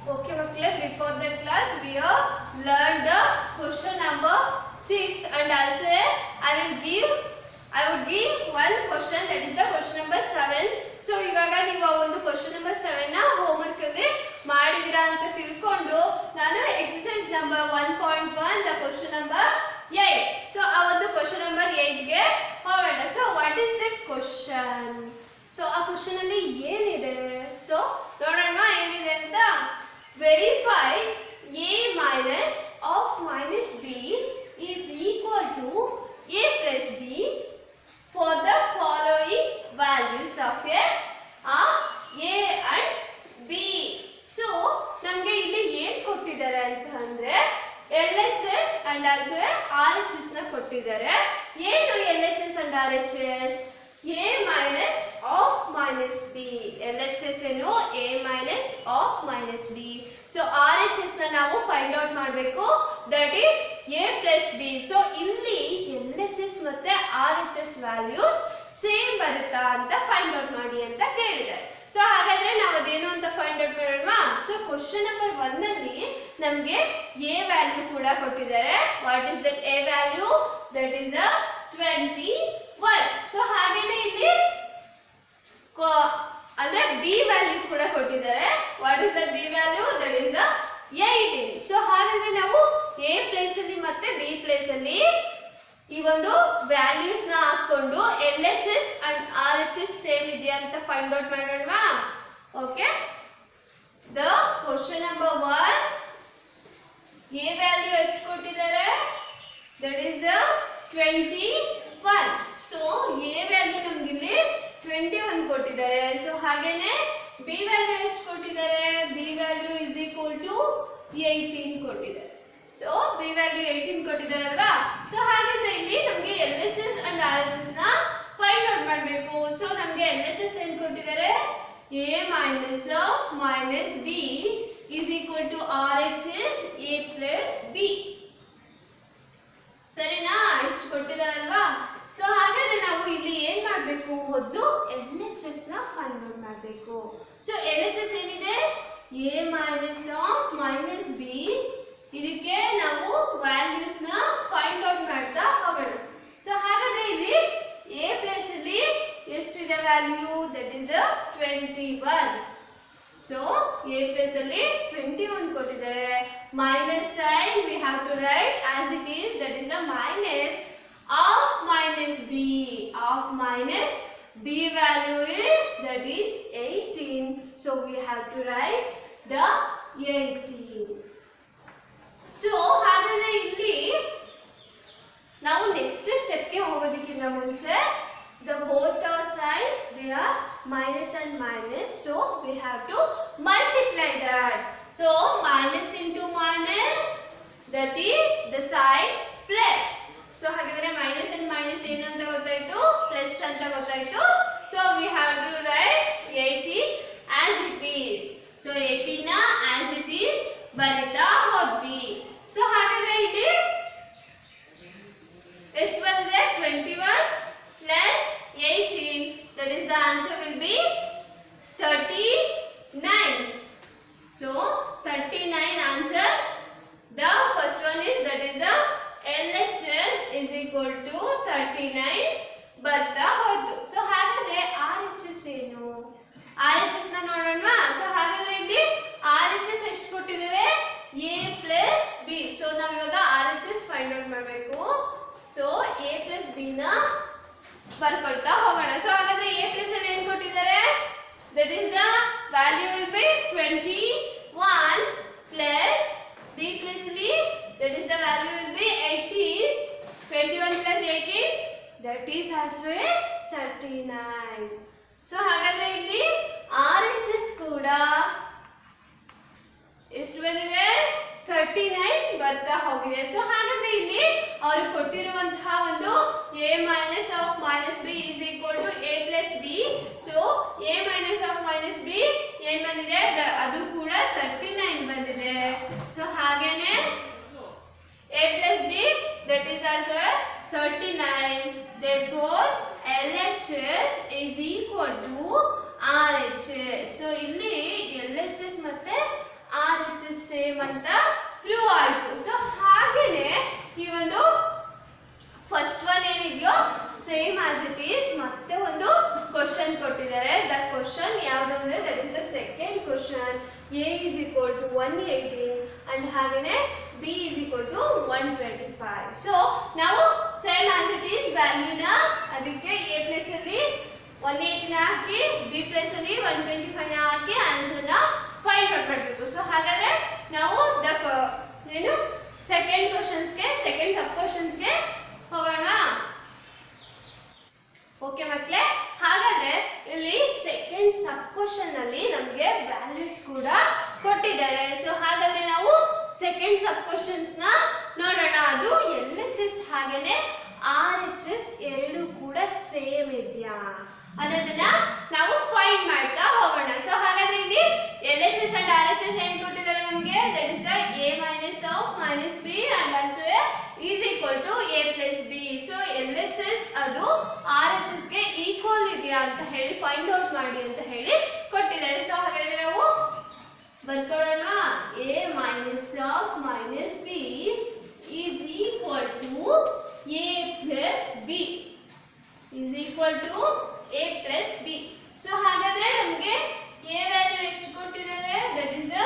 Okay, Makle, before that class we have learned the question number 6 and also I would give one question, that is the question number 7. So ಇವಾಗ ನೀವು ಒಂದು question number 7 ನ homework ಅಲ್ಲಿ ಮಾಡಿದಿರಾ ಅಂತ ತಿಳ್ಕೊಂಡು ನಾನು exercise number 1.1 the question number 8. So ಆ ಒಂದು question number 8 ಗೆ ಹೋಗೋಣ. So what is that question? So ಆ question ಅಲ್ಲಿ ಏನಿದೆ? So ನೋಡೋಣ ಏನಿದೆ ಅಂತ. Verify a minus of minus b is equal to a plus b for the following values of a and b. So ನಮಗೆ ಇಲ್ಲಿ ಏನು ಕೊಟ್ಟಿದ್ದಾರೆ ಅಂತ ಅಂದ್ರೆ LHS and also RHS ನ ಕೊಟ್ಟಿದ್ದಾರೆ. ಏನು LHS and RHS? a minus of minus b. LHS ಏನು a minus of minus b. So RHS ನ ನಾವು ಫೈಂಡ್ ಔಟ್ ಮಾಡಬೇಕು, that is a plus b. So ಇಲ್ಲಿ LHS ಮತ್ತೆ RHS ವ್ಯಾಲ್ಯೂಸ್ ಸೇಮ್ ಬರುತ್ತಾ ಅಂತ ಫೈಂಡ್ ಔಟ್ ಮಾಡಿ ಅಂತ ಕೇಳಿದ್ದಾರೆ. ಸೊ ಹಾಗಾದ್ರೆ ನಾವು ಅದೇನು ಅಂತ ಫೈಂಡ್ ಔಟ್ ಮಾಡೋಣವಾ? ಸೊ ಕ್ವಶನ್ ನಂಬರ್ 1 ಅಲ್ಲಿ ನಮಗೆ a ವ್ಯಾಲ್ಯೂ ಕೂಡ ಕೊಟ್ಟಿದ್ದಾರೆ. What is that a value? That is 21. So ಹಾಗೇನೇ ಇಲ್ಲಿ ಅಂದ್ರೆ b ವ್ಯಾಲ್ಯೂ ಕೂಡ ಕೊಟ್ಟಿದ್ದಾರೆ. What is that b value? That is 18. So ಹಾಗಾದ್ರೆ ನಾವು a ಪ್ಲೇಸ್ ಅಲ್ಲಿ ಮತ್ತೆ b ಪ್ಲೇಸ್ ಅಲ್ಲಿ ಈ ಒಂದು ವ್ಯಾಲ್ಯೂಸ್ ನ ಹಾಕೊಂಡು LHS and RHS ಸೇಮ್ ಇದೆಯಾ ಅಂತ ಫೈಂಡ್ ಔಟ್ ಮಾಡೋಣವಾ? Okay, the question number 1 a value ಎಷ್ಟು ಕೊಟ್ಟಿದ್ದಾರೆ? That is 21. So a value ನಮಗೆ ಇಲ್ಲಿ 21 ಕೊಟ್ಟಿದ್ದಾರೆ. ಸೊ ಹಾಗೇನೆ b ವ್ಯಾಲ್ಯೂ ಎಷ್ಟು ಕೊಟ್ಟಿದ್ದಾರೆ? b value is equal to 18 ಕೊಟ್ಟಿದ್ದಾರೆ. ಸೊ b ವ್ಯಾಲ್ಯೂ 18 ಕೊಟ್ಟಿದ್ದಾರೆ ಅಲ್ವಾ? ಸೊ ಹಾಗಾದ್ರೆ ಇಲ್ಲಿ ನಮಗೆ LHS and RHS ನ ಫೈಂಡ್ ಔಟ್ ಮಾಡಬೇಕು. ಸೊ ನಮಗೆ LHS ಏನು ಕೊಟ್ಟಿದ್ದಾರೆ? a minus of minus b is equal to RHS a plus b. ಸರಿನಾ? ಇಷ್ಟು ಕೊಟ್ಟಿದ್ದಾರಲ್ವಾ? ಸೊ ಹಾಗಾದ್ರೆ ನಾವು ಇಲ್ಲಿ ಏನ್ ಮಾಡಬೇಕು? ಮೊದಲು LHS ನ ಫೈಂಡ್ ಔಟ್ ಮಾಡಬೇಕು. ಸೊ LHS ಏನಿದೆ? a minus of minus b. ಇದಕ್ಕೆ ನಾವು ವ್ಯಾಲ್ಯೂಸ್ ನ ಫೈಂಡ್ ಔಟ್ ಮಾಡ್ತಾ ಹೋಗೋಣ. ಸೊ ಹಾಗಾದ್ರೆ ಇಲ್ಲಿ a ಪ್ಲೇಸ್ ಅಲ್ಲಿ ಎಷ್ಟಿದೆ value? That is 21. So a place ಅಲ್ಲಿ 21 ಕೊಟ್ಟಿದ್ದಾರೆ. Minus sign we have to write as it is, that is the minus of minus b. Of minus b value is, that is 18. So we have to write the 18. So ಹಾಗಾದ್ರೆ ಇಲ್ಲಿ ನಾವು next step ಗೆ ಹೋಗೋದಕ್ಕಿಂತ ಮುಂಚೆ the both are sides they are minus and minus, so we have to multiply that. So minus into minus, that is the sign plus. So ಹಾಗಾದ್ರೆ minus and minus ಏನಂತ ಗೊತ್ತಾಯ್ತು? Plus ಅಂತ ಗೊತ್ತಾಯ್ತು. So we have to write 18 as it is. So 18 ನ as it is ಬರಿತಾ ಹೋದ್ವಿ. So ಹಾಗಾದ್ರೆ ಇಲ್ಲಿ ಎಷ್ಟು ಬಂದಿದೆ? 21 plus 18, that is the answer will be 39. So 39 answer. The first one is, that is the LHS is equal to 39 ಬರ್ತಾ ಹೋಯ್ತು. So ಹಾಗಾದ್ರೆ RHS ಏನು? RHS ನ ನೋಡೋಣವಾ? ಸೊ ಹಾಗಾದ್ರೆ ಇಲ್ಲಿ RHS ಎಷ್ಟು ಕೊಟ್ಟಿದ್ದಾರೆ? a plus b. ಸೊ ನಾವು ಇವಾಗ RHS ಫೈಂಡ್ ಔಟ್ ಮಾಡಬೇಕು. ಸೊ a plus b ನ ಬರ್ಕೊಳ್ತಾ ಹೋಗೋಣ. ಸೊ ಹಾಗಾದ್ರೆ a ಪ್ಲಸ್ ಅಲ್ಲಿ ಏನು ಕೊಟ್ಟಿದ್ದಾರೆ? That is the value will be 21 plus b plus ಅಲ್ಲಿ that is the value will be 18. 21 plus 18, that is also a 39. So ಹಾಗಾದ್ರೆ ಇಲ್ಲಿ RHS ಕೂಡ ಎಷ್ಟು ಬಂದಿದೆ? 39 ಬರ್ತಾ ಹೋಗಿದೆ. ಸೊ ಹಾಗಾದ್ರೆ ಇಲ್ಲಿ ಅವರು ಕೊಟ್ಟಿರುವಂತಹ ಒಂದು a minus of minus b is equal to a plus b. So a minus of minus b ಏನು ಬಂದಿದೆ? ಅದು ಕೂಡ 39 ಬಂದಿದೆ. ಸೊ ಹಾಗೇನೆ a plus b, that is also 39. Therefore LHS is equal to RHS. So ಇಲ್ಲಿ LHS ಮತ್ತೆ is same ಅಂತ prove ಆಯಿತು. ಸೊ ಹಾಗೇನೆ ಈ ಒಂದು ಫಸ್ಟ್ ಒನ್ ಏನಿದೆಯೋ ಸೇಮ್ ಆಸ್ ಇಟ್ ಈಸ್. ಮತ್ತೆ ಒಂದು ಕ್ವಶನ್ ಕೊಟ್ಟಿದ್ದಾರೆ. ದ ಕ್ವಶನ್ ಯಾವುದು ಅಂದರೆ that is the second question. A is equal to 118 and ಹಾಗೇನೆ B is equal to 125. So ನಾವು ಸೇಮ್ ಆಸ್ ಇಟ್ ಈಸ್ ವ್ಯಾಲ್ಯೂನ ಅದಕ್ಕೆ ಎ ಪ್ಲೇಸ್ ಅಲ್ಲಿ 118 ಹಾಕಿ ಬಿ ಪ್ಲೇಸ್ ಅಲ್ಲಿ 125 ಹಾಕಿ ಆನ್ಸರ್ನ ಫೈಂಡ್ ಔಟ್ ಮಾಡಬೇಕು. ಸೊ ಹಾಗಾದ್ರೆ ನಾವು ಏನು ಸೆಕೆಂಡ್ ಕ್ವಶನ್ಸ್ಗೆ ಸೆಕೆಂಡ್ ಸಬ್ ಕ್ವಶನ್ಸ್ಗೆ ಹೋಗೋಣ. ಓಕೆ ಮಕ್ಕಳೇ, ಹಾಗಾದ್ರೆ ಇಲ್ಲಿ ಸೆಕೆಂಡ್ ಸಬ್ ಕ್ವಶನ್ ಅಲ್ಲಿ ನಮಗೆ ವ್ಯಾಲ್ಯೂಸ್ ಕೂಡ ಕೊಟ್ಟಿದ್ದಾರೆ. ಸೊ ಹಾಗಾದ್ರೆ ನಾವು ಸೆಕೆಂಡ್ ಸಬ್ ಕ್ವಶನ್ಸ್ ನ ನೋಡೋಣ. ಅದು LHS ಹಾಗೇನೆ RHS ಎರಡು ಕೂಡ ಸೇಮ್ ಇದೆಯಾ ಅನ್ನೋದನ್ನ ನಾವು ಫೈಂಡ್ ಮಾಡ್ತಾ ಹೋಗೋಣ. ಸೊ ಹಾಗಾದ್ರೆ ಇಲ್ಲಿ LHS and RHS ಏನು ಕೊಟ್ಟಿದ್ದಾರೆ ನಮಗೆ? That is the a minus of minus b and also is equal to a plus b. So LHS ಅದು RHS ಗೆ ಈಕ್ವಲ್ ಇದೆಯಾ ಅಂತ ಹೇಳಿ ಫೈಂಡ್ ಔಟ್ ಮಾಡಿ ಅಂತ ಹೇಳಿ ಕೊಟ್ಟಿದ್ದಾರೆ. ಸೊ ಹಾಗಾದ್ರೆ ನಾವು ಬರ್ಕೊಳ್ಳೋಣ. a minus of minus b is equal to a plus b is equal to a plus b. So ಹಾಗಾದ್ರೆ ನಮಗೆ a ವ್ಯಾಲ್ಯೂ ಎಷ್ಟು ಕೊಟ್ಟಿದ್ದಾರೆ? ದಟ್ ಇಸ್ ದ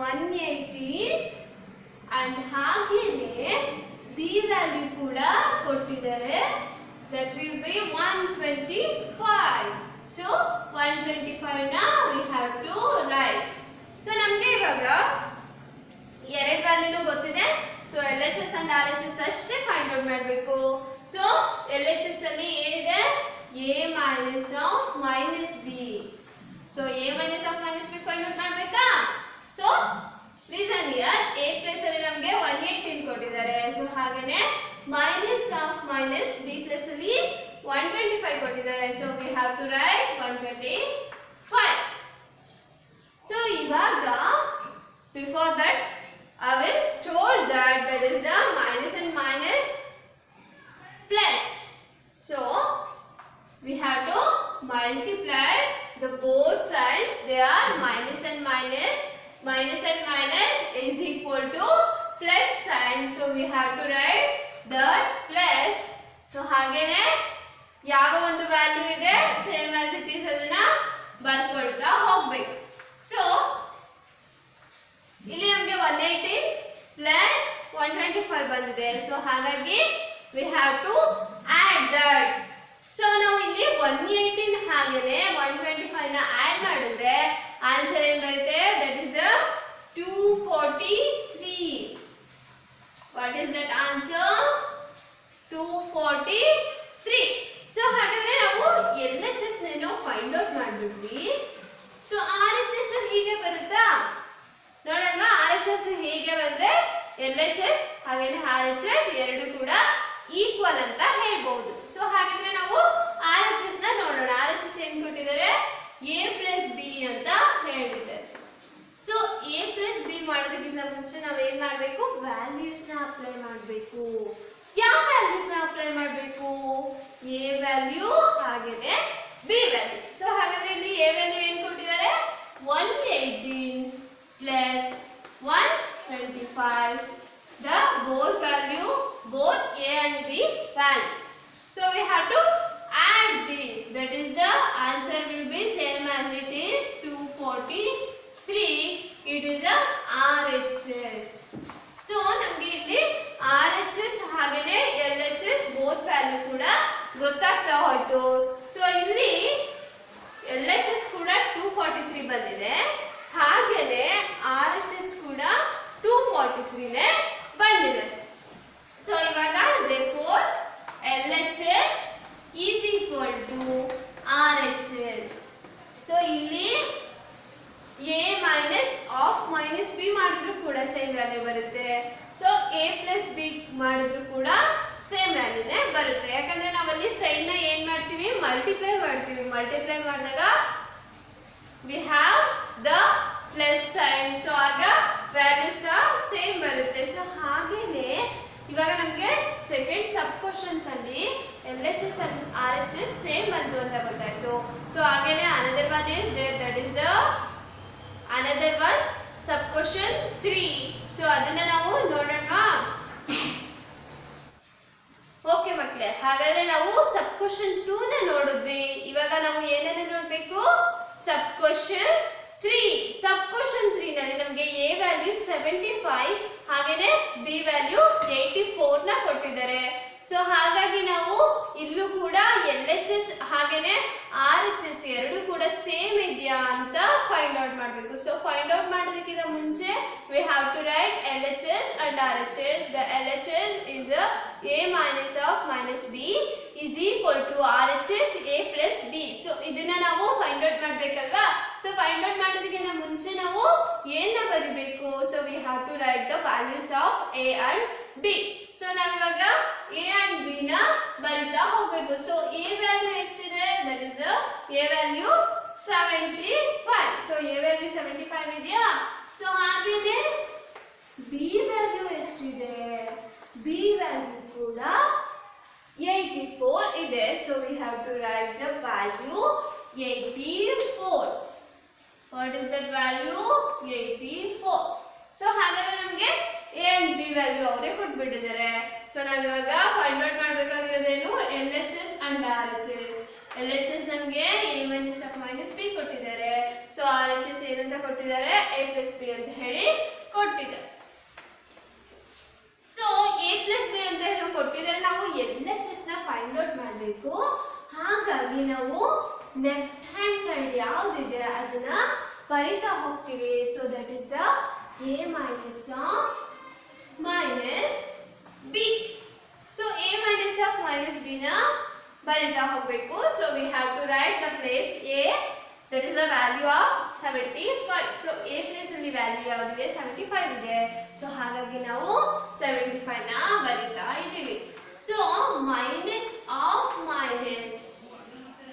118 ಅಂಡ್ ಹಾಗೇನೆ b ವ್ಯಾಲ್ಯೂ ಕೂಡ ಕೊಟ್ಟಿದ್ದಾರೆ. That will be 125. ಸೊ 125 ನ we have to write. So ನಮಗೆ ಇವಾಗ ಎರಡು ವ್ಯಾಲ್ಯೂನು ಗೊತ್ತಿದೆ. ಸೊ LHS and RHS ಅಷ್ಟೇ ಫೈಂಡ್ ಔಟ್ ಮಾಡಬೇಕು. ಸೊ LHS ಅಲ್ಲಿ ಏನಿದೆ? a minus of minus b. So a minus of minus b find out ಮಾಡಬೇಕಾ? So listen here, a place ಅಲ್ಲಿ ನಮಗೆ 118 ಕೊಟ್ಟಿದ್ದಾರೆ. ಸೊ ಹಾಗೇನೆ minus of minus b place ಅಲ್ಲಿ 125 ಕೊಟ್ಟಿದ್ದಾರೆ. So we have to write 125. So ಇವಾಗ before that I will told that is the minus and minus plus. So we have to multiply the both sides. They are minus and minus. Minus and minus is equal to plus sign. So we have to write that plus. So ಹಾಗೇನೆ ಯಾವ ಒಂದು value ಇದೆ same as it is ಅದನ್ನ ಬರ್ಕೊಳ್ತಾ ಹೋಗ್ಬೇಕು. So ಇಲ್ಲಿ ನಮಗೆ 118 plus 125 ಬಂದಿದೆ. So ಹಾಗಾಗಿ we have to add that. So ನಾವು ಇಲ್ಲಿ 118 ಹಾಗೇನೆ 125 ನ ಆಡ್ ಮಾಡಿದ್ರೆ ಆನ್ಸರ್ ಏನು ಬರುತ್ತೆ? That is the 243. What is that answer? 243. So ಹಾಗಾದ್ರೆ ನಾವು LHS ನ ಫೈಂಡ್ ಔಟ್ ಮಾಡಿದ್ವಿ. ಸೊ RHS ಹೀಗೆ ಬರುತ್ತಾ ನೋಡೋಣ. RHS ಹೀಗೆ ಬಂದ್ರೆ LHS ಹಾಗೇನೆ RHS ಎರಡು ಕೂಡ ಈಕ್ವಲ್ ಅಂತ ಹೇಳ್ಬಹುದು. ಸೊ ಹಾಗಿದ್ರೆ ನಾವು RHS ನ ನೋಡೋಣ. RHS ಏನು ಕೊಟ್ಟಿದ್ದಾರೆ? a plus b ಅಂತ ಹೇಳಿದ್ದಾರೆ. ಸೊ a plus b ಮಾಡೋದಕ್ಕಿಂತ ಮುಂಚೆ ನಾವು ಏನು ಮಾಡಬೇಕು? ವ್ಯಾಲ್ಯೂಸ್ ನ ಅಪ್ಲೈ ಮಾಡಬೇಕು. ಯಾವ ವ್ಯಾಲ್ಯೂಸ್ ನ ಅಪ್ಲೈ ಮಾಡಬೇಕು? a ವ್ಯಾಲ್ಯೂ ಹಾಗೇನೆ b ವ್ಯಾಲ್ಯೂ. ಸೊ ಹಾಗಾದ್ರೆ ಇಲ್ಲಿ a ವ್ಯಾಲ್ಯೂ ಏನು ಕೊಟ್ಟಿದ್ದಾರೆ? 118 plus 125. The both value, both a and b values. So we have to add this. That is the answer will be same as it is 243. It is a RHS. So ನಮಗೆ ಇಲ್ಲಿ RHS ಹಾಗೇನೆ LHS both value ಕೂಡ ಗೊತ್ತಾಗ್ತಾ ಹೋಯ್ತು. So ಇಲ್ಲಿ LHS ಕೂಡ 243 ಬಂದಿದೆ, ಹಾಗೇನೆ RHS ಕೂಡ 243 ನೇ ಬಂದಿದೆ. ಸೊ ಇವಾಗ therefore LHS is equal to RHS. So ಇಲ್ಲಿ a minus of minus b ಮಾಡಿದ್ರು ಕೂಡ ಸೇಮ್ ವ್ಯಾಲ್ಯೂ ಬರುತ್ತೆ. ಸೊ a plus b ಮಾಡಿದ್ರು ಕೂಡ ಸೇಮ್ ವ್ಯಾಲ್ಯೂನೇ ಬರುತ್ತೆ. ಯಾಕಂದ್ರೆ ನಾವಲ್ಲಿ ಸೈನ್ ನ ಏನ್ ಮಾಡ್ತೀವಿ? ಮಲ್ಟಿಪ್ಲೈ ಮಾಡ್ತೀವಿ. ಮಲ್ಟಿಪ್ಲೈ ಮಾಡಿದಾಗ we have the plus sign. So ಆಗ ವ್ಯಾಲ್ಯೂಸ್ ಸೇಮ್ ಬರುತ್ತೆ. ಸೊ ಹಾಗೇನೆ ಇವಾಗ ನಮಗೆ ಸೆಕೆಂಡ್ ಸಬ್ ಕ್ವಶನ್ಸ್ ಅಲ್ಲಿ LHS and RHS ಸೇಮ್ ಬಂತು ಅಂತ ಗೊತ್ತಾಯ್ತು. ಸೊ ಹಾಗೇನೆ another one is there, that is the another one sub question 3. So ಅದನ್ನ ನಾವು ನೋಡೋಣವಾ? ಓಕೆ ಮಕ್ಕಳೇ, ಹಾಗಾದ್ರೆ ನಾವು ಸಬ್ ಕ್ವಶನ್ 2 ನ ನೋಡಿದ್ವಿ. ಇವಾಗ ನಾವು ಏನನ್ನ ನೋಡಬೇಕು? Sub question 3. ಸಬ್ ಕ್ವಶನ್ 3 ನಲ್ಲಿ ನಮಗೆ ಎ ವ್ಯಾಲ್ಯೂ 75 ಹಾಗೇನೆ ಬಿ ವ್ಯಾಲ್ಯೂ 84 ನ ಕೊಟ್ಟಿದ್ದಾರೆ. ಸೊ ಹಾಗಾಗಿ ನಾವು ಇಲ್ಲೂ ಕೂಡ LHS ಹಾಗೇನೆ RHS ಎರಡು ಕೂಡ ಸೇಮ್ ಇದೆಯಾ ಅಂತ ಫೈಂಡ್ ಔಟ್ ಮಾಡಬೇಕು. ಸೊ ಫೈಂಡ್ ಔಟ್ ಮಾಡೋದಕ್ಕಿಂತ ಮುಂಚೆ we have to write LHS and RHS. The LHS is a minus of minus b is equal to RHS a plus b. So ಇದನ್ನ ನಾವು ಫೈಂಡ್ ಔಟ್ ಮಾಡಬೇಕಲ್ವಾ? So find out ಮಾಡೋದಕ್ಕಿಂತ ಮುಂಚೆ ನಾವು ಏನ ಬರಿಬೇಕು? So we have to write the values of a and b. So ನಾವಿವಾಗ a and b ನ ಬರಿತಾ ಹೋಗಬೇಕು. ಸೊ a ವ್ಯಾಲ್ಯೂ ಎಷ್ಟಿದೆ? That is a value 75. So a value 75 ಇದೆಯಾ? ಸೊ ಹಾಗೇನೆ b ವ್ಯಾಲ್ಯೂ ಎಷ್ಟಿದೆ? b ವ್ಯಾಲ್ಯೂ ಕೂಡ 84 ಇದೆ. So we have to write the value 84. What is that value? 84. So ಹಾಗಾದ್ರೆ ನಮಗೆ a and b ವ್ಯಾಲ್ಯೂ ಅವರೇ ಕೊಟ್ಬಿಟ್ಟಿದ್ದಾರೆ. So ನಾವು ಇವಾಗ ಫೈಂಡ್ ಔಟ್ ಮಾಡಬೇಕಾಗಿರೋದೇನು? LHS and RHS. LHS ನಮಗೆ a minus of minus b ಕೊಟ್ಟಿದ್ದಾರೆ. ಸೊ RHS ಏನಂತ ಕೊಟ್ಟಿದ್ದಾರೆ? a plus b ಅಂತ ಹೇಳಿ ಕೊಟ್ಟಿದ್ದಾರೆ. ಸೊ a plus b ಅಂತ ಹೇಳಿ ಕೊಟ್ಟಿದ್ದಾರೆ. ನಾವು LHS ನ ಫೈಂಡ್ ಔಟ್ ಮಾಡಬೇಕು. ಹಾಗಾಗಿ ನಾವು ಲೆಫ್ಟ್ ಹ್ಯಾಂಡ್ ಸೈಡ್ ಯಾವುದಿದೆ ಅದನ್ನ ಬರಿತಾ ಹೋಗ್ತೀವಿ. So that is the a minus of minus b. So a minus of minus b ನ ಬರಿತಾ ಹೋಗಬೇಕು. So we have to write the place a, that is the value of 75. So a place ಅಲ್ಲಿ value ಯಾವುದಿದೆ? 75 ಇದೆ. So ಹಾಗಾಗಿ ನಾವು 75 ನ ಬರಿತಾ ಇದ್ದೀವಿ. So minus of minus.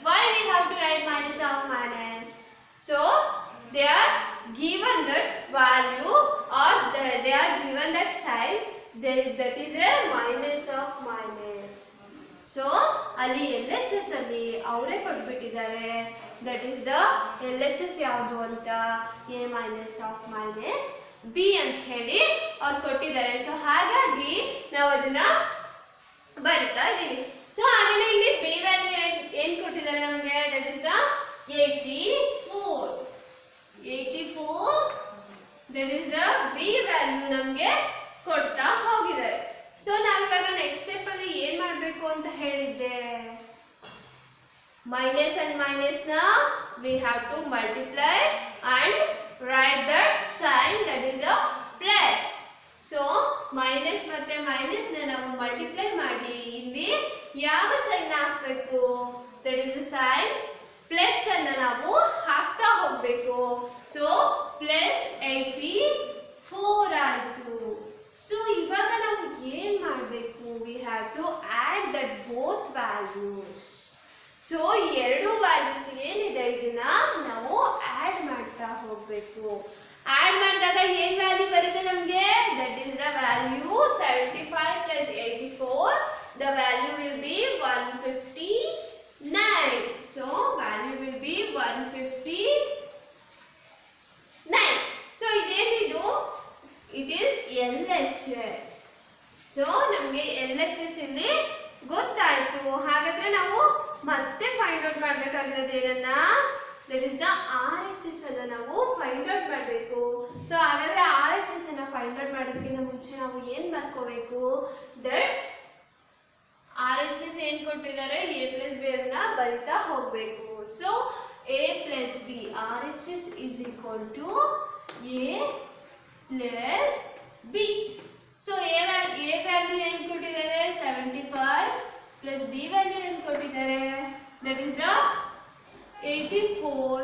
Why we have to write minus of minus? So they are given that value or they are given that sign, that is a minus of minus. So ಅಲ್ಲಿ LHS ಅಲ್ಲಿ ಅವರೇ ಕೊಟ್ಬಿಟ್ಟಿದ್ದಾರೆ. that is the LHS ಯಾವುದು ಅಂತ a minus of minus b ಅಂತ ಹೇಳಿ ಅವ್ರು ಕೊಟ್ಟಿದ್ದಾರೆ. So ಹಾಗಾಗಿ ನಾವು ಅದನ್ನ ಬರಿತಾ ಇದ್ದೀವಿ. ಸೊ ಹಾಗೇನೆ ಇಲ್ಲಿ b ವ್ಯಾಲ್ಯೂ ಏನು ಕೊಟ್ಟಿದ್ದಾರೆ ನಮಗೆ? that is the 84. that is the b value ನಮಗೆ ಕೊಡ್ತಾ ಹೋಗಿದ್ದಾರೆ. ಸೊ ನಾವಿವಾಗ ನೆಕ್ಸ್ಟ್ ಸ್ಟೆಪ್ ಅಲ್ಲಿ ಏನ್ ಮಾಡಬೇಕು ಅಂತ ಹೇಳಿದ್ದೆ? minus and minus na we have to multiply and write that sign, that is a plus. So minus ಮತ್ತೆ minus ನ ನಾವು multiply ಮಾಡಿ ಇಲ್ಲಿ ಯಾವ sign ಹಾಕಬೇಕು? that is the sign plus ಅನ್ನು ನಾವು ಹಾಕ್ತಾ ಹೋಗಬೇಕು. ಸೊ plus 84 ಆಯಿತು. ಸೊ ಇವಾಗ ನಾವು ಏನು ಮಾಡಬೇಕು? we have to add that both values. So ಈ ಎರಡು ವ್ಯಾಲ್ಯೂಸ್ ಏನಿದೆ ಇದನ್ನ ನಾವು ಆಡ್ ಮಾಡ್ತಾ ಹೋಗಬೇಕು. ಆಡ್ ಮಾಡಿದಾಗ ಏನು ವ್ಯಾಲ್ಯೂ ಬರುತ್ತೆ ನಮಗೆ? That is the value 75 plus 84. the value will be 159. so value will be 159. so ಇದೇನಿದು? it is LHS. ಸೊ ನಮಗೆ LHS ಇಲ್ಲಿ ಗೊತ್ತಾಯ್ತು. ಹಾಗಾದ್ರೆ ನಾವು ಮತ್ತೆ ಫೈಂಡ್ ಔಟ್ ಮಾಡಬೇಕಾಗಿರೋದು ಏನನ್ನ? ದಟ್ ಇಸ್ ದ RHS ಅನ್ನ ನಾವು ಫೈಂಡ್ ಔಟ್ ಮಾಡಬೇಕು. ಸೊ ಹಾಗಾದ್ರೆ RHS ಅನ್ನ ಫೈಂಡ್ ಔಟ್ ಮಾಡೋದಕ್ಕಿಂತ ಮುಂಚೆ ನಾವು ಏನು ಬರ್ಕೋಬೇಕು? ದಟ್ RHS ಏನು ಕೊಟ್ಟಿದ್ದಾರೆ? a plus b ಅದನ್ನ ಬರಿತಾ ಹೋಗಬೇಕು. So a plus b RHS is equal to a plus b. So a value ಏನು ಕೊಟ್ಟಿದ್ದಾರೆ? 75 plus b ವ್ಯಾಲ್ಯೂ ಏನು ಕೊಟ್ಟಿದ್ದಾರೆ? that is the 84.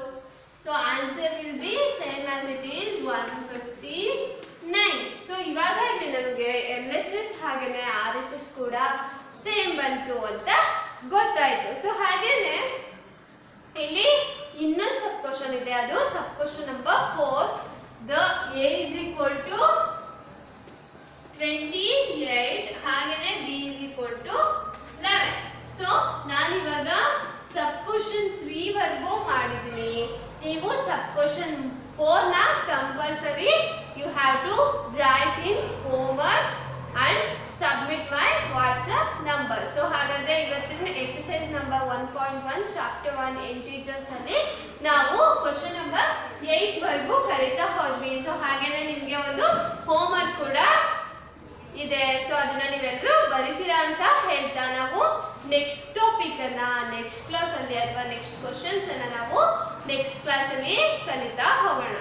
so answer will be same as it is 159. so ಇವಾಗ ಇಲ್ಲಿ ನಮಗೆ LHS ಹಾಗೇನೆ RHS ಕೂಡ same ಬಂತು ಅಂತ ಗೊತ್ತಾಯ್ತು. ಸೊ ಹಾಗೇನೆ ಇಲ್ಲಿ ಇನ್ನೊಂದು ಸಬ್ ಕ್ವಶನ್ ಇದೆ. ಅದು sub question number 4. the a is equal to 28 ಹಾಗೇನೆ b is equal to 11. So ನಾನಿವಾಗ ಸಬ್ ಕ್ವಶನ್ 3 ವರೆಗೂ ಮಾಡಿದ್ದೀನಿ. ನೀವು ಸಬ್ ಕ್ವಶನ್ 4 ನ compulsory you have to write in homework and submit my WhatsApp number. So ಹಾಗಾದ್ರೆ ಇವತ್ತಿನ ಎಕ್ಸರ್ಸೈಸ್ ನಂಬರ್ 1.1 ಚಾಪ್ಟರ್ 1 ಇಂಟೀಜರ್ಸ್ ಅಲ್ಲಿ ನಾವು ಕ್ವಶನ್ ನಂಬರ್ 8 ವರೆಗೂ ಕಲಿತಾ ಹೋದ್ವಿ. ಸೊ ಹಾಗೇನೆ ನಿಮ್ಗೆ ಒಂದು ಹೋಮ್ವರ್ಕ್ ಕೂಡ ಇದೆ. ಸೊ ಅದನ್ನ ನೀವೆಲ್ಲರೂ ಬರೀತೀರಾ ಅಂತ ಹೇಳ್ತಾ ನಾವು ನೆಕ್ಸ್ಟ್ ಟಾಪಿಕ್ ಅನ್ನ ನೆಕ್ಸ್ಟ್ ಕ್ಲಾಸ್ ಅಲ್ಲಿ ಅಥವಾ ನೆಕ್ಸ್ಟ್ ಕ್ವಶನ್ಸ್ ಅನ್ನ ನಾವು ನೆಕ್ಸ್ಟ್ ಕ್ಲಾಸ್ ಅಲ್ಲಿ ಕಲಿತಾ ಹೋಗೋಣ.